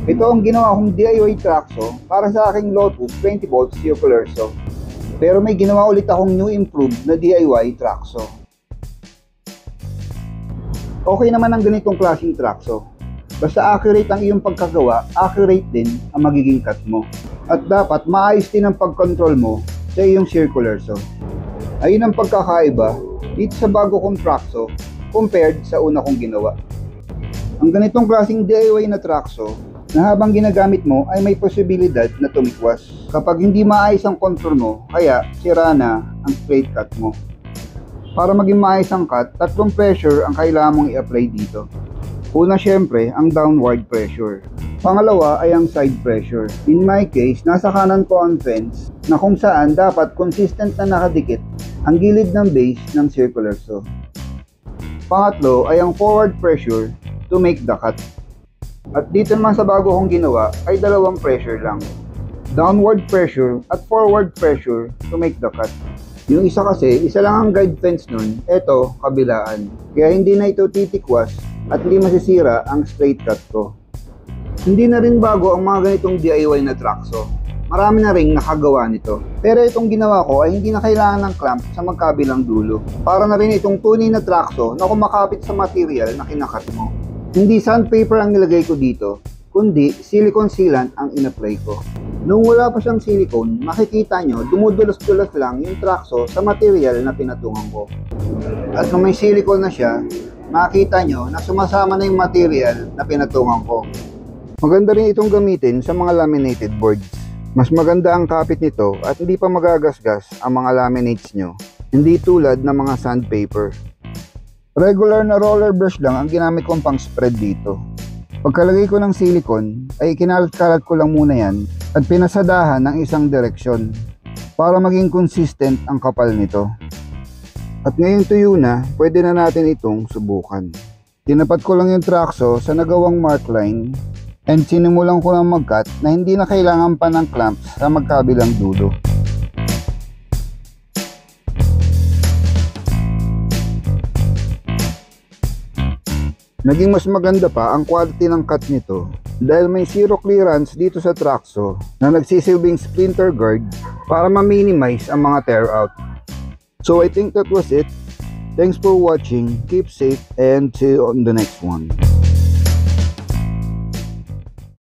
Ito ang ginawa kong DIY tracksaw para sa aking Lotus 20 volts circular saw. Pero may ginawa ulit akong new improved na DIY tracksaw. Okay naman ang ganitong klaseng tracksaw. Basta accurate ang iyong pagkagawa, accurate din ang magiging cut mo. At dapat maayos din ang pag-control mo sa iyong circular saw. Ayun ang pagkakaiba dito sa bago kong tracksaw compared sa una kong ginawa. Ang ganitong klaseng DIY na tracksaw na habang ginagamit mo ay may posibilidad na tumikwas kapag hindi maayos ang control mo, kaya sira na ang straight cut mo. Para maging maayos ang cut, tatlong pressure ang kailangan mong i-apply dito. Una syempre, ang downward pressure. Pangalawa ay ang side pressure. In my case, nasa kanan ko ang fence na kung saan dapat consistent na nakadikit ang gilid ng base ng circular saw. Pangatlo ay ang forward pressure to make the cut. At dito naman sa bago kong ginawa ay dalawang pressure lang. Downward pressure at forward pressure to make the cut. Yung isa kasi, isa lang ang guide fence nun, eto kabilaan. Kaya hindi na ito titikwas at hindi masisira ang straight cut ko. Hindi na rin bago ang mga ganitong DIY na tracksaw. Marami na rin nakagawa nito. Pero itong ginawa ko ay hindi na kailangan ng clamp sa magkabilang dulo. Para na rin itong tunay na tracksaw na kumakapit sa material na kinakat mo. Hindi sandpaper ang nilagay ko dito, kundi silicone sealant ang in-apply ko. Nung wala pa siyang silicone, makikita nyo dumudulas-dulas lang yung tracksaw sa material na pinatungan ko. At nung may silicone na siya, makikita nyo na sumasama na yung material na pinatungan ko. Maganda rin itong gamitin sa mga laminated boards. Mas maganda ang kapit nito at hindi pa magagasgas ang mga laminates nyo, hindi tulad ng mga sandpaper. Regular na roller brush lang ang ginamit kong pang spread dito. Pagkalagay ko ng silicone ay kinalat-kalat ko lang muna yan at pinasadahan ng isang direksyon para maging consistent ang kapal nito. At ngayong tuyo na, pwede na natin itong subukan. Tinapat ko lang yung tracksaw sa nagawang mark line and sinimulan ko lang mag-cut na hindi na kailangan pa ng clamps sa magkabilang dulo. Naging mas maganda pa ang quality ng cut nito dahil may zero clearance dito sa tracksaw na nagsisilbing splinter guard para ma-minimize ang mga tear out. So I think that was it. Thanks for watching, keep safe, and see you on the next one.